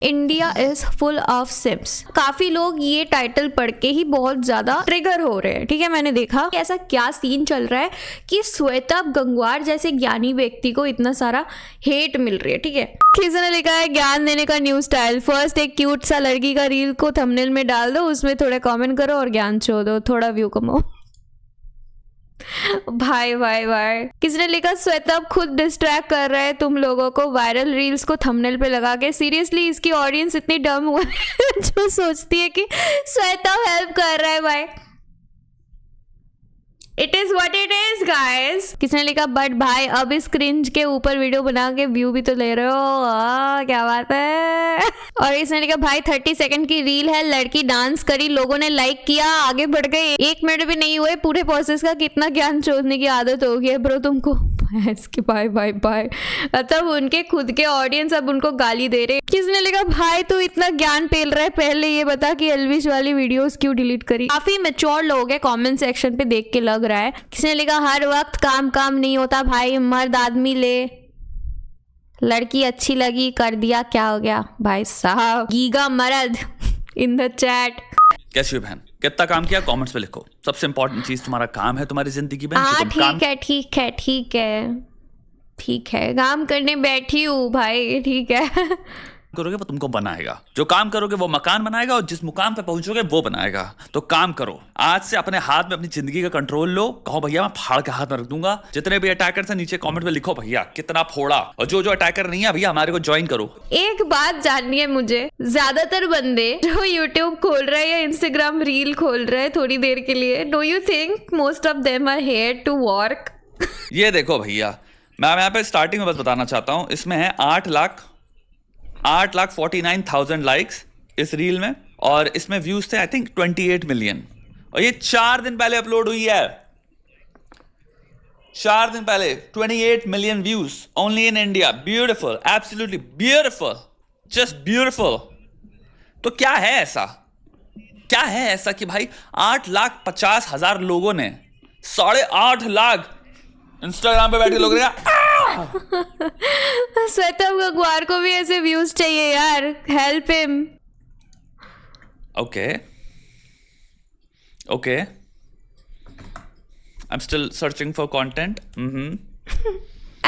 India is full of sims. काफी लोग ये टाइटल पढ़ के ही बहुत ज्यादा ट्रिगर हो रहे हैं। ठीक है, मैंने देखा ऐसा क्या सीन चल रहा है कि श्वेता गंगवार जैसे ज्ञानी व्यक्ति को इतना सारा हेट मिल रही है। ठीक है, किसी ने लिखा है ज्ञान देने का न्यू स्टाइल। फर्स्ट एक क्यूट सा लड़की का रील को थंबनेल में डाल दो, उसमें थोड़ा कमेंट करो और ज्ञान छो दो, थोड़ा व्यू कमाओ। भाई भाई भाई, किसी ने लिखा श्वेता अब खुद डिस्ट्रैक्ट कर रहा है तुम लोगों को वायरल रील्स को थंबनेल पे लगा के। सीरियसली इसकी ऑडियंस इतनी डम हुआ है जो सोचती है कि श्वेता हेल्प कर रहा है। भाई it is what it is guys. किसने लिखा बट भाई अब इस क्रिंज के ऊपर वीडियो बना के व्यू भी तो ले रहे हो, क्या बात है। और इसने लिखा भाई 30 सेकंड की रील है, लड़की डांस करी, लोगों ने लाइक किया, आगे बढ़ गए, 1 मिनट भी नहीं हुए पूरे प्रोसेस का कितना ज्ञान छोड़ने की आदत हो गई है ब्रो तुमको। इसके बाय बाय बाय, मतलब उनके खुद के ऑडियंस अब उनको गाली दे रहे। किसने लिखा भाई तू इतना ज्ञान पेल रहा है, पहले ये बता कि एल्विश वाली वीडियोस क्यों डिलीट करी। काफी मैच्योर लोग हैं कमेंट सेक्शन पे, देख के लग रहा है। किसने लिखा हर वक्त काम नहीं होता भाई, मर्द आदमी ले, लड़की अच्छी लगी कर दिया, क्या हो गया भाई साहब। गीगा मर्द इन द चैट। कैसी हो बहन, कितना काम किया कमेंट्स पे लिखो। सबसे इंपॉर्टेंट चीज तुम्हारा काम है तुम्हारी जिंदगी में। हाँ ठीक है, काम करने बैठी हूँ भाई। ठीक है करोगे वो तुमको बनाएगा, जो काम करोगे वो मकान बनाएगा, और जिस मुकाम पे पहुंचोगे वो बनाएगा। तो काम करो, आज से अपने हाथ में अपनी जिंदगी का कंट्रोल लो। कहो भैया मैं फाड़ के हाथ में रख दूंगा। जितने भी अटैकर से नीचे कमेंट में लिखो भैया कितना फोड़ा, और जो अटैकर नहीं है भैया हमारे को ज्वाइन करो। एक बात जाननी है मुझे, ज्यादातर बंदे जो यूट्यूब खोल रहे हैं या इंस्टाग्राम रील खोल रहे हैं थोड़ी देर के लिए, do you think most of them are here to work? ये देखो भैया, मैं यहाँ पे स्टार्टिंग में बस बताना चाहता हूँ, इसमें है 8,49,000 लाइक्स इस रील में, और इसमें व्यूज थे आई थिंक 28 मिलियन, और ये 4 दिन पहले अपलोड हुई है। 4 दिन पहले 28 million views only in India. Beautiful, absolutely beautiful, just beautiful. तो क्या है ऐसा कि भाई 8,50,000 लोगों ने 8.5 लाख इंस्टाग्राम पे बैठे लोग श्वेता गंगवार को भी ऐसे व्यूज चाहिए यार, help him. Okay I am still searching for content.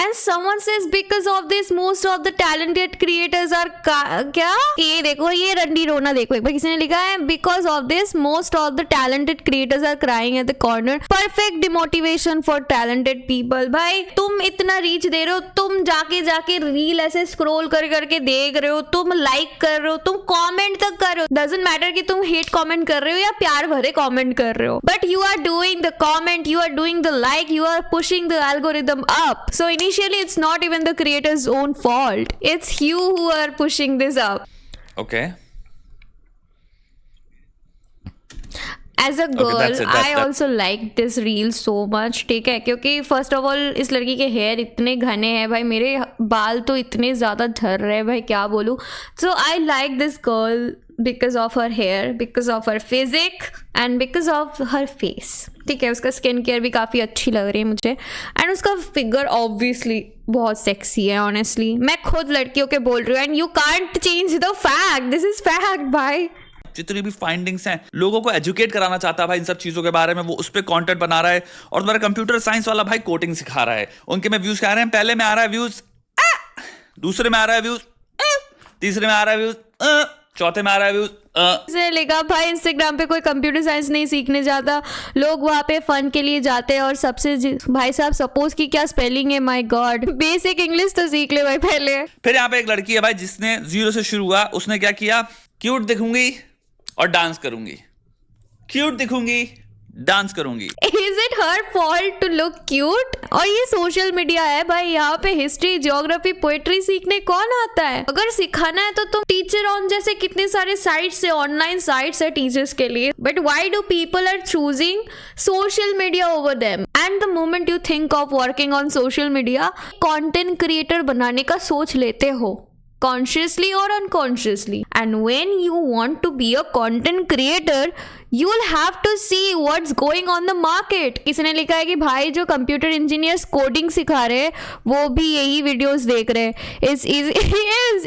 And someone says because of this most of the talented creators are क्या? ये देखो, ये रंडी रोना देखो एक बार। किसी ने लिखा है because of this most of the talented creators are crying at the corner, perfect demotivation for talented people। भाई तुम इतना रीच दे रहे हो, तुम जाके रील ऐसे स्क्रॉल करके देख रहे हो, तुम लाइक कर रहे हो, तुम कमेंट तक कर रहे हो। डजंट मैटर कि तुम हेट कमेंट कर रहे हो या प्यार भरे कमेंट कर रहे हो, but you are doing the comment, you are doing the like, you are pushing the algorithm up. So initially it's not even the creator's own fault. It's you who are pushing this up. Okay. As a girl, I also like this reel so much. ठीक है, क्योंकि first of all इस लड़की के hair इतने घने हैं भाई, मेरे बाल तो इतने ज़्यादा झड़ रहे हैं भाई, क्या बोलूँ। So I like this girl because of her hair, because of her physique and because of her face। ठीक है, उसका स्किन केयर भी काफ़ी अच्छी लग रही है मुझे, एंड उसका फिगर ऑब्वियसली बहुत सेक्सी है। ऑनेस्टली मैं खुद लड़कियों के बोल रही हूँ, and you can't change the fact, this is fact भाई। जितनी भी फाइंडिंग्स हैं, लोगों को एजुकेट कराना चाहता है भाई इन सब चीजों के बारे में, वो उस पर कंटेंट बना रहा है। और तुम्हारा कंप्यूटर साइंस वाला भाई कोडिंग सिखा रहा है, उनके में व्यूज आ रहे हैं। पहले में आ रहा है व्यूज, दूसरे में आ रहा है व्यूज, तीसरे में आ रहा है व्यूज, चौथे में आ रहा है व्यूज। इसने लिखा भाई इंस्टाग्राम पे कोई कंप्यूटर साइंस नहीं सीखने जाता, लोग वहाँ पे फन के लिए जाते हैं। और सबसे भाई साहब सपोज की क्या स्पेलिंग है, माय गॉड, बेसिक इंग्लिश तो सीख ले भाई पहले। फिर यहाँ पे एक लड़की है भाई जिसने 0 से शुरू हुआ, उसने क्या किया, क्यूट दिखूंगी और डांस करूंगी, क्यूट दिखूंगी डांस करूंगी। Is it her fault to look cute? और ये सोशल मीडिया है भाई, यहाँ पे हिस्ट्री, ज्योग्राफी, पोएट्री सीखने कौन आता है? अगर सिखाना है तो तुम टीचर ऑन जैसे कितने सारे साइट्स है, ऑनलाइन साइट्स है टीचर्स के लिए, but why do people are choosing social media over them? And the moment you think of working on social media, content creator बनाने का सोच लेते हो, consciously or unconsciously, and when you want to be a content creator you will have to see what's going on the market. किसी ने लिखा है कि भाई जो कंप्यूटर इंजीनियर्स कोडिंग सिखा रहे हैं वो भी यही वीडियोस देख रहे हैं।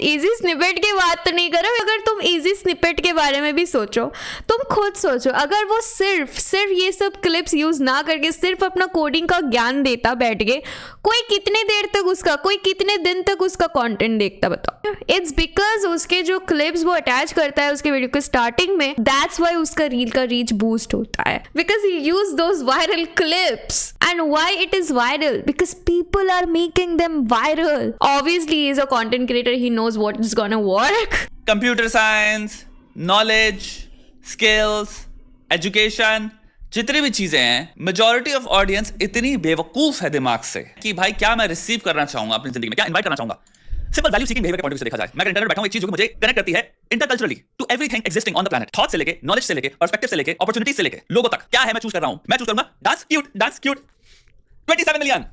इजी स्निपेट की बात तो नहीं करो। अगर तुम इजी स्निपेट के बारे में भी सोचो, तुम खुद सोचो, अगर वो सिर्फ ये सब क्लिप्स यूज ना करके सिर्फ अपना कोडिंग का ज्ञान देता बैठ के, कोई कितने देर तक उसका, कोई कितने दिन तक उसका कंटेंट देखता बताओ। इट्स बिकॉज उसके जो क्लिप्स वो अटैच करता है उसके वीडियो के स्टार्टिंग में, दैट्स व्हाई उसका रील का रीच बूस्ट होता है, because he use those viral clips. And why it is viral? Because people are making them viral. Obviously he is a content creator, he knows what is gonna work. Computer science, knowledge, skills, education, जितनी भी चीजें हैं, majority of audience इतनी बेवकूफ है दिमाग से कि भाई क्या मैं रिसीव करना चाहूंगा अपनी जिंदगी में, क्या इन्वाइट करना चाहूंगा। सिंपल वैल्यू सीकिंग बिहेवियर के पॉइंट ऑफ व्यू से देखा जाए, मैं इंटरनेट बैठा हूं, एक चीज जो मुझे कनेक्ट करती है interculturally to everything existing on the planet, thought से लेके, नॉलेज से लेके, पर्सपेक्टिव से लेके, अपॉर्चुनिटीज से लेके, लोगों तक। क्या है मैं चूज कर रहा हूं? मैं चूज करूंगा डांस क्यूट 27 मिलियन।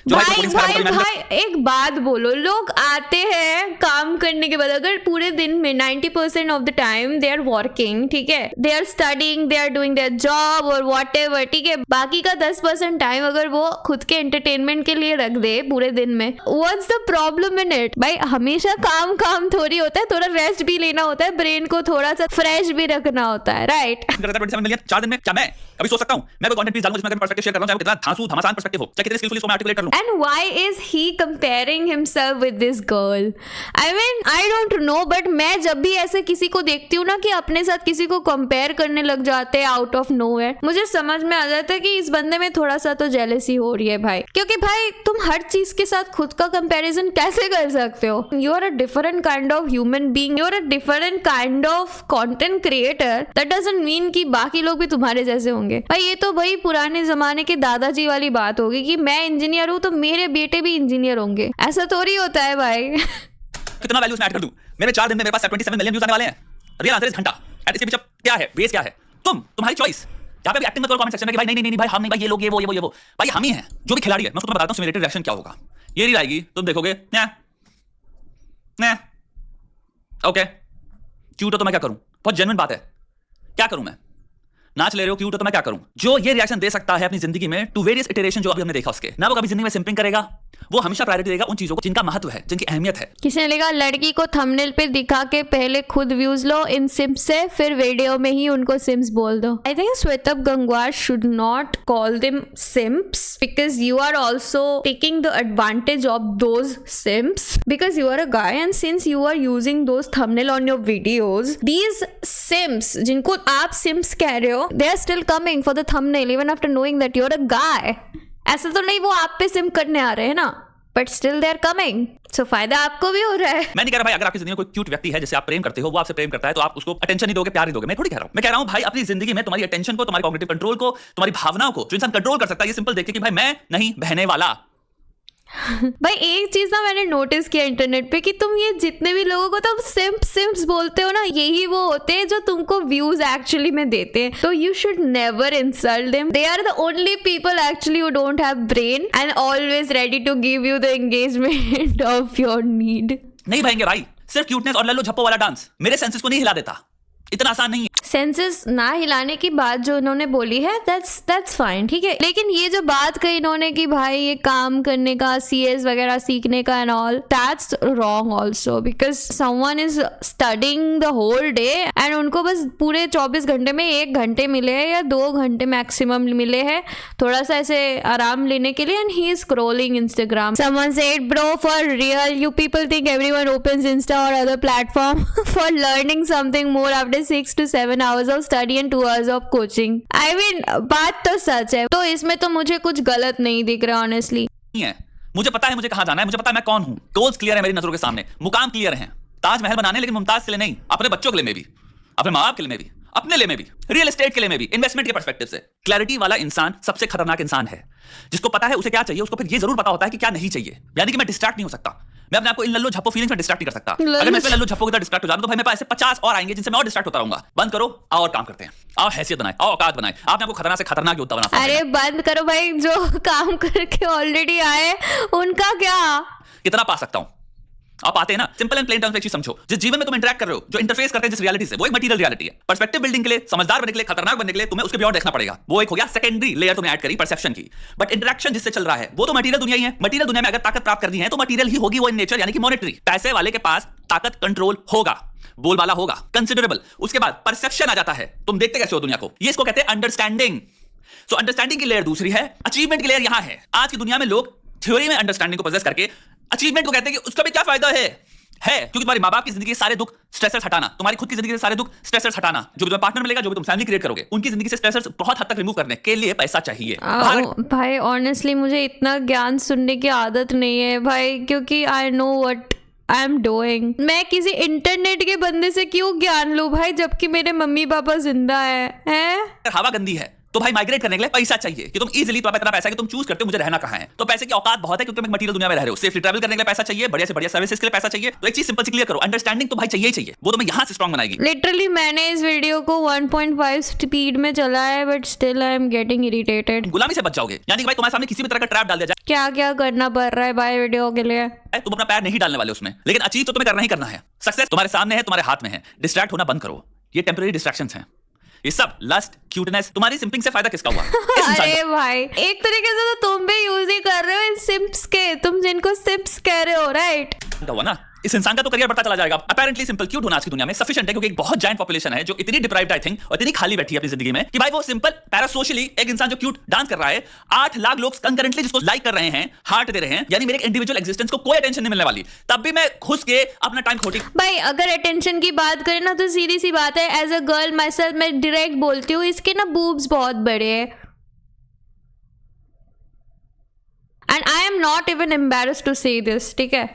भाई एक बात बोलो, लोग आते हैं काम करने के बाद, अगर पूरे दिन में 90% of the time they are working, ठीक है, they are studying, they are doing their job और व्हाटएवर, ठीक है, बाकी का 10% टाइम अगर वो खुद के एंटरटेनमेंट के लिए रख दे पूरे दिन में, what's the problem in it? भाई हमेशा काम थोड़ी होता है, थोड़ा रेस्ट भी लेना होता है, ब्रेन को थोड़ा सा फ्रेश भी रखना होता है, राइट? 27 मिलियन 4 दिन में, क्या मैं कभी सोच सकता हूं मैं कोई कंटेंट पीस डालूं जिसमें पर्सपेक्टिव शेयर कर रहा हूं, चाहे वो कितना धांसू धमासान पर्सपेक्टिव हो, चाहे कितने स्किलफुल इसको मैं आर्टिकुलेट कर लूं। And why is he comparing himself with this girl? I mean, I don't know, but मैं जब भी ऐसे किसी को देखती हूँ ना कि अपने साथ किसी को कंपेयर करने लग जाते हैं आउट ऑफ नोवेयर, मुझे समझ में आ जाता है कि इस बंदे में थोड़ा सा तो जेलसी हो रही है भाई। क्योंकि भाई तुम हर चीज के साथ खुद का कंपैरिजन कैसे कर सकते हो? You are a different kind of human being, you are a different kind of content creator. That doesn't mean कि बाकी लोग भी तुम्हारे जैसे होंगे। भाई ये तो भाई पुराने जमाने के दादाजी वाली बात होगी कि मैं इंजीनियर हूँ तो मेरे बेटे भी इंजीनियर होंगे, ऐसा थोड़ी होता है भाई। कितना वैल्यू इसमें ऐड कर दूं? मेरे 4 दिन में मेरे पास 27 मिलियन व्यूज आने वाले हैं। रियल आंसर इज घंटा। एंड इसके पीछे क्या है, बेस क्या है? तुम्हारी चॉइस। यहाँ पे भी एक्टिंग मत करो कमेंट सेक्शन में कि भाई नहीं भाई हम नहीं, भाई ये लोग ये वो भाई हम ही हैं जो भी खिलाड़ी है। मैं उसको बताता हूँ सिमुलेटेड रिएक्शन क्या होगा। ये रील आएगी, तुम देखोगे ओके क्यूट हो तो मैं क्या करूं? बहुत जेन्युइन बात है, क्या करूं मैं? नाच ले रहे हो क्यूट हो तो मैं क्या करूं? जो ये रिएक्शन दे सकता है अपनी जिंदगी में टू वेरियस इटरेशन जो अभी हमने देखा उसके, ना वो कभी जिंदगी में सिंपिंग करेगा, वो हमेशा प्रायोरिटी देगा उन चीजों को जिनका महत्व है, जिनकी अहमियत है। किसी ने लिखा लड़की को थंबनेल पे दिखा के पहले खुद व्यूज लो इन सिम्स से, फिर वीडियो में ही उनको सिम्स बोल दो। I think Shweta Gangwar should not call them simps because you are also taking the advantage of those simps because you are a guy and since you are using those thumbnail on your videos, these simps जिनको आप CIMS कह रहे हो, they are still coming for the thumbnail even after knowing that you're a guy. ऐसा तो नहीं वो आप पे सिम करने आ रहे हैं ना, but still they are coming. So फायदा आपको भी हो रहा है। मैं नहीं कह रहा भाई अगर आपकी जिंदगी में कोई क्यूट व्यक्ति है जिसे आप प्रेम करते हो, वो आपसे प्रेम करता है तो आप उसको अटेंशन नहीं दोगे, प्यार नहीं दोगे। मैं थोड़ी कह रहा हूं, मैं कह रहा हूं भाई अपनी जिंदगी में तुम्हारी अटेंशन को, तुम्हारी कॉग्निटिव कंट्रोल को, तुम्हारी भावनाओं को जो इंसान कंट्रोल कर सकता है, ये सिंपल देख के कि भाई मैं नहीं बहने वाला। भाई एक चीज ना मैंने नोटिस किया इंटरनेट पे कि तुम ये जितने भी लोगों को तुम सिम्स बोलते हो ना, यही वो होते हैं जो तुमको व्यूज एक्चुअली में देते हैं। तो you should never insult them. They are the only people actually who don't have brain and always ready to give you the engagement of your need. नहीं भाई सिर्फ क्यूटनेस और लल्लो झप्पो वाला डांस मेरे सेंसेस को नहीं हिला देता, इतना आसान नहीं है। सेंसेस ना हिलाने की बात जो उन्होंने बोली है दैट्स फाइन, ठीक है, लेकिन ये जो बात कही इन्होंने कि भाई ये काम करने का, सीएस वगैरह सीखने का and all, that's wrong also because someone is studying the whole day and उनको बस पूरे 24 घंटे में 1 घंटे मिले हैं या 2 घंटे मैक्सिमम मिले हैं थोड़ा सा ऐसे आराम लेने के लिए, and he is scrolling Instagram. Someone said bro for real you people think everyone opens Insta और other platform for learning something more after 6 to 7 hours of study and 2 hours of coaching. I mean, बात तो सच है, तो इसमें तो मुझे कुछ गलत नहीं दिख रहा ऑनेस्टली। मुझे पता है मुझे कहाँ जाना है, मुझे पता है मैं कौन हूँ, गोल्स क्लियर है मेरी नजरों के सामने, मुकाम क्लियर है, ताजमहल बनाने लेकिन मुमताज के लिए नहीं, अपने बच्चों के लिए में भी, अपने माँ बाप के लिए में भी, अपने लिए में भी, रियल एस्टेट के लिए में भी, इन्वेस्टमेंट के पर्सपेक्टिव से। क्लैरिटी वाला इंसान सबसे खतरनाक इंसान है, जिसको पता है उसे क्या चाहिए, उसको फिर ये जरूर पता होता है कि क्या नहीं चाहिए। यानी कि मैं डिस्ट्रैक्ट नहीं हो सकता, मैं अपने आपको इन लल्लो झप्पो फीलिंग्स में डिस्ट्रैक्ट नहीं कर सकता। अगर मैं इसमें लल्लो झप्पो की तरह डिस्ट्रैक्ट हो जाऊं तो भाई मेरे पास ऐसे 50 और आएंगे जिनसे मैं और डिस्ट्रैक्ट होता रहूंगा। बंद करो, आओ और काम करते हैं, आओ हैसियत बनाए, आओ औकात बनाए, आपने आपको खतरनाक से खतरनाक योद्धा बना सकते हैं। अरे बंद करो भाई, जो काम करके ऑलरेडी आए उनका क्या, कितना पा सकता हूं, आप आते हैं ना, सिंपल एंड प्लेन टर्म्स में एक चीज समझो, जिस जीवन में तुम इंटरेक्ट कर रहे हो, जो इंटरफेस करते हैं जिस रियलिटी से, वो एक मटेरियल रियलिटी है। पर्सपेक्टिव बिल्डिंग के लिए, समझदार बनने के लिए, खतरनाक बनने के लिए तुम्हें उसके बियॉन्ड देखना पड़ेगा। वो एक हो गया सेकेंडरी लेयर तुमने ऐड करी परसेप्शन की। बट इंटरेक्शन जिससे चल रहा है वो तो मटेरियल दुनिया ही है। मटेरियल दुनिया में अगर ताकत प्राप्त करनी है तो मटेरियल ही होगी, वो इन नेचर यानी कि मॉनेटरी। पैसे वाले के पास ताकत कंट्रोल होगा, बोलबाला होगा, कंसिडरेबल। उसके बाद परसेप्शन आ जाता है, तुम देखते कैसे हो दुनिया को, ये इसको कहते हैं अंडरस्टैंडिंग। सो अंडरस्टैंडिंग की लेयर दूसरी है, अचीवमेंट की लेयर यहां है। आज की दुनिया में लोग थ्योरी में अंडरस्टैंडिंग को पोजेस करके अचीवमेंट को कहते हैं कि उसका भी क्या फायदा है क्योंकि तुम्हारी माँ बाप की जिंदगी के सारे दुख स्ट्रेसर्स हटाना, तुम्हारी खुद की जिंदगी के सारे दुख स्ट्रेसर्स हटाना, जो भी तुम्हें पार्टनर मिलेगा, जो भी तुम फैमिली क्रिएट करोगे, उनकी जिंदगी से स्ट्रेसर्स बहुत हद तक रिमूव करने के लिए पैसा चाहिए। भाई ऑनेस्टली मुझे इतना ज्ञान सुनने की आदत नहीं है भाई, क्योंकि I know what I am doing. मैं किसी इंटरनेट के बंदे से क्यों ज्ञान लूं भाई, जबकि मेरे मम्मी पापा जिंदा है? हवा गंदी है तो भाई माइग्रेट करने के लिए पैसा चाहिए कि तुम इजीली, तुम्हारे इतना पैसा है कि तुम चूज करते हो मुझे रहना कहां है। तो पैसे की औकात बहुत है क्योंकि तुम एक मटेरियल दुनिया में रह रहे हो। सेफली ट्रैवल करने के लिए पैसा चाहिए, बढ़िया से बढ़िया सर्विसेज के लिए पैसा चाहिए। तो एक चीज सिंपल सी क्लियर करो, अंडरस्टैंडिंग तो भाई चाहिए ही चाहिए, वो तुम्हें यहां से स्ट्रांग बनाएगी। लिटरली मैंने इस वीडियो को 1.5 स्पीड में चला है, but still I am getting irritated. गुलामी से बच जाओगे, यानी कि भाई तुम्हारे सामने किसी भी तरह का ट्रैप डाल दिया जाए, क्या क्या करना पड़ रहा है भाई वीडियो के लिए, तुम अपना पैर नहीं डालने वाले उसमें, लेकिन अचीव तो तुम्हें करना ही करना है। सक्सेस तुम्हारे सामने है, तुम्हारे हाथ में है। डिस्ट्रैक्ट होना बंद करो, ये टेम्पररी डिस्ट्रैक्शंस हैं। ये सब लस्ट, क्यूटनेस, तुम्हारी सिंपिंग से फायदा किसका हुआ? अरे भाई एक तरीके से तो तुम भी यूज ही कर रहे हो इन सिम्प्स के, तुम जिनको सिम्प्स कह रहे हो, राइट? हुआ ना, इस इंसान का तो करियर बढ़ता चला जाएगा। अपेरेंटली सिंपल क्यूट होना आज की दुनिया में सफिशिएंट है, क्योंकि एक बहुत जायंट पॉपुलेशन है जो इतनी डिप्राइव्ड आई थिंक और इतनी खाली बैठी है अपनी जिंदगी में कि भाई वो सिंपल पैरासोशली एक इंसान जो क्यूट डांस कर रहा है, 8 लाख लोग कंकरेंटली जिसको लाइक कर रहे हैं, हार्ट दे रहे हैं, यानी मेरे एक इंडिविजुअल एग्जिस्टेंस को कोई अटेंशन नहीं मिलने वाली, तब भी मैं घुस के अपना टाइम खोटी। भाई अगर अटेंशन की बात करें ना तो सीधी सी बात है, as a girl myself मैं डायरेक्ट बोलती हूँ, इसके ना बूब्स बहुत बड़े हैं and I am not even embarrassed to say this, ठीक है?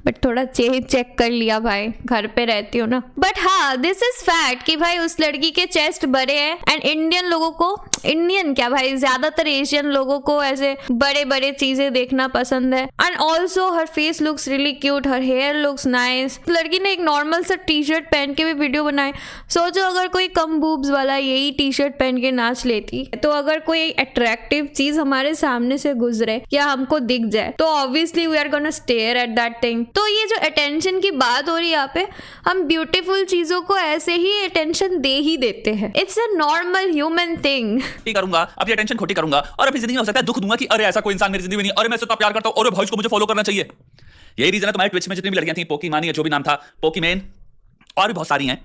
बट थोड़ा चेक कर लिया भाई, घर पे रहती हूँ ना। बट हाँ दिस इज फैक्ट कि भाई उस लड़की के चेस्ट बड़े हैं एंड इंडियन लोगों को, इंडियन क्या भाई ज्यादातर एशियन लोगों को ऐसे बड़े बड़े चीजें देखना पसंद है। And also her face looks really cute, her hair looks nice. लड़की ने एक नॉर्मल सा टी शर्ट पहन के भी वीडियो बनाए। सोचो अगर कोई कम बूब्स वाला यही टी शर्ट पहन के नाच लेती, तो अगर कोई अट्रैक्टिव चीज हमारे सामने से गुजरे या हमको दिख जाए तो obviously we are gonna stare at that thing. तो ये जो अटेंशन की बात हो रही है यहाँ पे, हम ब्यूटीफुल चीजों को ऐसे ही अटेंशन दे ही देते हैं। It's a normal human thing. करूंगा अपनी अटेंशन खोटी करूंगा और अपनी जिंदगी में हो सकता है दुख दूंगा कि अरे ऐसा कोई इंसान मेरी जिंदगी में नहीं, अरे मैं इससे तो प्यार करता हूं, अरे भाई इसको मुझे फॉलो करना चाहिए। यही रीजन है तुम्हारे ट्विच में जितनी भी लड़कियां थी, पोकी मानी या जो भी नाम था, पोकीमेन और भी बहुत सारी हैं,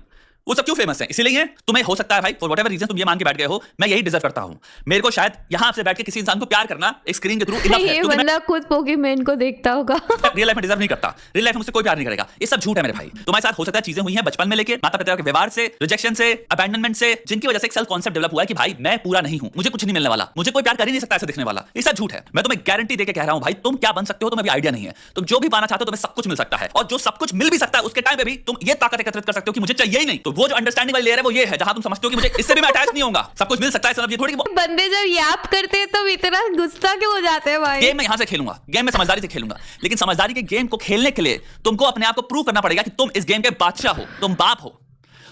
वो सब क्यों फेमस है? इसीलिए तुम्हें हो सकता है भाई फॉर व्हाटएवर रीजन तुम ये मान के बैठ गए हो मैं यही डिजर्व करता हूं। मेरे को शायद यहां से बैठ के किसी इंसान को प्यार करना एक स्क्रीन के थ्रू इनफ है। ये बंदा खुद पोकीमैन को देखता होगा। रियल लाइफ में डिजर्व नहीं करता, रियल लाइफ में मुझसे कोई प्यार नहीं करेगा। ये सब झूठ है मेरे भाई। तुम्हारे साथ हो सकता है चीजें हुई हैं बचपन में लेके माता पिता के व्यवहार से, रिजेक्शन से, अबैंडनमेंट से, जिनकी वजह से एक सेल्फ कॉन्सेप्ट डेवलप हुआ है कि भाई मैं पूरा नहीं हूं, मुझे कुछ नहीं मिलने वाला, मुझे कोई प्यार कर ही नहीं सकता ऐसे दिखने वाला। ये सब झूठ है। मैं तुम्हें गारंटी देके कह रहा हूं भाई, तुम क्या बन सकते हो तुम्हें भी आइडिया नहीं है। तुम जो भी पाना चाहते हो तुम्हें सब कुछ मिल सकता है, और जो सब कुछ मिल भी सकता है उसके टाइम पे भी तुम ये ताकत एकत्रित कर सकते हो कि मुझे चाहिए ही नहीं। तो वो जो अंडरस्टैंडिंग वाली लेयर है वो ये है जहां तुम समझते हो कि मुझे इससे भी मैं अटैच नहीं होऊंगा, सब कुछ मिल सकता है। मतलब ये थोड़ी बंदे जब याप करते हैं तो इतना गुस्सा क्यों हो जाते हैं भाई? गेम में यहां से खेलूंगा, गेम में समझदारी से खेलूंगा, लेकिन समझदारी के गेम को खेलने के लिए तुमको अपने आप को प्रूव करना पड़ेगा कि तुम इस गेम के बादशाह हो, तुम बाप हो।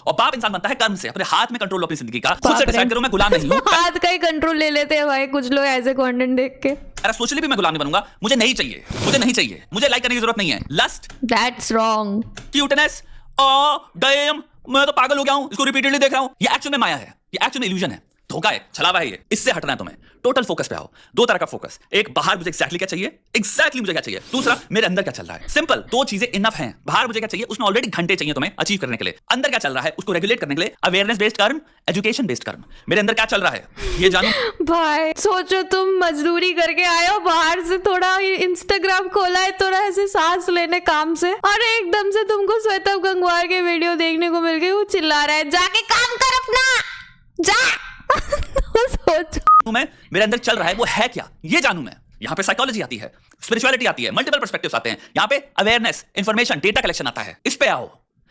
और बाप इंसान बनता है कर्म से, अपने हाथ में कंट्रोल अपनी जिंदगी का, खुद से डिसाइड करो मैं गुलाम नहीं हूं। हाथ का ही कंट्रोल ले लेते हैं भाई कुछ लोग ऐसे कंटेंट देख के। अरे सोचली भी मैं गुलाम नहीं बनूंगा, मुझे नहीं चाहिए, मुझे नहीं चाहिए, मुझे लाइक करने की जरूरत नहीं है। Lust, that's wrong. Cuteness, damn, मैं तो पागल हो गया हूं, इसको रिपीटेडली देख रहा हूं, ये एक्चुअल में माया है, ये एक्चुअल में इल्यूजन है, धोखा है, छलावा है ये। इससे हटना है तुम्हें, टोटल फोकस पे आओ। दो तरह का फोकस, एक बाहर मुझे एक्जैक्टली क्या चाहिए, एग्जैक्टली मुझे क्या चाहिए, दूसरा मेरे अंदर क्या चल रहा है। सिंपल, दो चीजें इनफ हैं। बाहर मुझे क्या चाहिए, उसमें ऑलरेडी घंटे चाहिए तुम्हें अचीव करने के लिए। अंदर क्या चल रहा है उसको रेगुलेट करने के लिए अवेयरनेस बेस्ड कर्म, एजुकेशन बेस्ड कर्म। मेरे अंदर क्या चल रहा है ये जानू। भाई सोचो तुम मजदूरी करके आए हो, बाहर से थोड़ा इंस्टाग्राम खोला है, थोड़ा ऐसे सांस लेने काम से, और एकदम से तुमको श्वेता गंगवार के वीडियो देखने को मिल गई, वो चिल्ला रहा है जाके काम कर अपना, जा। सोचो मैं मेरे अंदर चल रहा है वो है क्या, ये जानू मैं। यहाँ पे साइकोलॉजी आती है, स्पिरिचुअलिटी आती है, मल्टीपल पर्सपेक्टिव्स आते हैं। यहाँ पे अवेयरनेस, इंफॉर्मेशन, डेटा कलेक्शन आता है। इस पे आओ,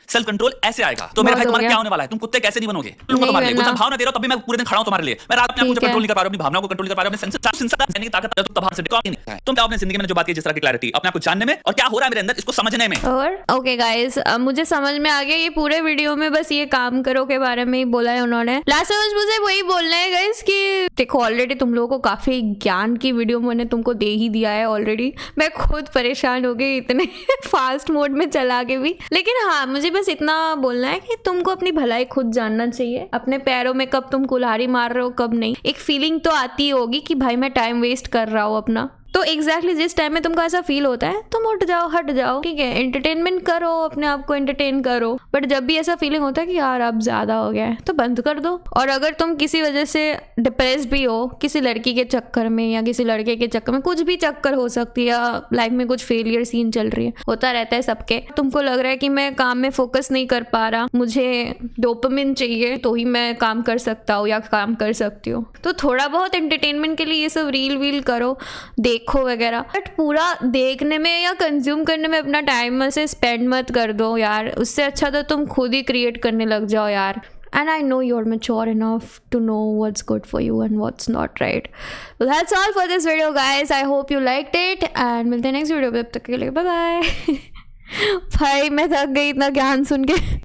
सेल्फ कंट्रोल ऐसे आएगा। तो मेरे भाई तुम्हारा क्या होने वाला है, तुम कुत्ते कैसे नहीं बनोगे, तुमको तुम्हारे लिए कुछ भाव ना दे रहा हूं, तब भी मैं पूरे दिन खड़ा हूं तुम्हारे लिए। मैं रात में आपको कंट्रोल नहीं कर पा रहा हूं, अपनी भावनाओं को कंट्रोल कर पा रहा हूं, अपने सेंसर की ताकत तुम तब से नहीं है। तुम अपने जिंदगी में जो बात की, जिस तरह की क्लैरिटी अपने आप को जानने में और क्या हो रहा है मेरे अंदर इसको समझने में। और ओके गाइस, अब मुझे समझ में आ गया, ये पूरे वीडियो में बस ये काम करो के बारे में ही बोला है उन्होंने। लास्ट में मुझे वही बोलना है गाइस कि देखो ऑलरेडी तुम लोगों को काफी ज्ञान की वीडियो मैंने तुमको दे ही दिया है ऑलरेडी। मैं खुद परेशान हो गई इतने फास्ट मोड में चला के भी। लेकिन हाँ, मुझे बस इतना बोलना है कि तुमको अपनी भलाई खुद जानना चाहिए। अपने पैरों में कब तुम कुल्हाड़ी मार रहे हो कब नहीं, एक फीलिंग तो आती होगी कि भाई मैं टाइम वेस्ट कर रहा हूँ अपना। तो एग्जैक्टली जिस टाइम में तुमको ऐसा फील होता है तुम उठ जाओ, हट जाओ, ठीक है, एंटरटेनमेंट करो, अपने आप को एंटरटेन करो। बट जब भी ऐसा फीलिंग होता है कि यार अब ज्यादा हो गया है तो बंद कर दो। और अगर तुम किसी वजह से डिप्रेस भी हो, किसी लड़की के चक्कर में या किसी लड़के के चक्कर में, कुछ भी चक्कर हो सकती है, या लाइफ में कुछ फेलियर सीन चल रही है, होता रहता है सबके, तुमको लग रहा है कि मैं काम में फोकस नहीं कर पा रहा, मुझे डोपामिन चाहिए तो ही मैं काम कर सकता हूँ या काम कर सकती हूँ, तो थोड़ा बहुत एंटरटेनमेंट के लिए ये सब रील वील करो, देखो वगैरह। बट पूरा देखने में या कंज्यूम करने में अपना टाइम से स्पेंड मत कर दो यार। उससे अच्छा तो तुम खुद ही क्रिएट करने लग जाओ यार। And I know you're mature enough to know what's good for you and what's not, right? So that's all for this video, guys. I hope you liked it. And मिलते हैं next video पे, तब तक के लिए bye bye. भाई मैं थक गई इतना ज्ञान सुन के।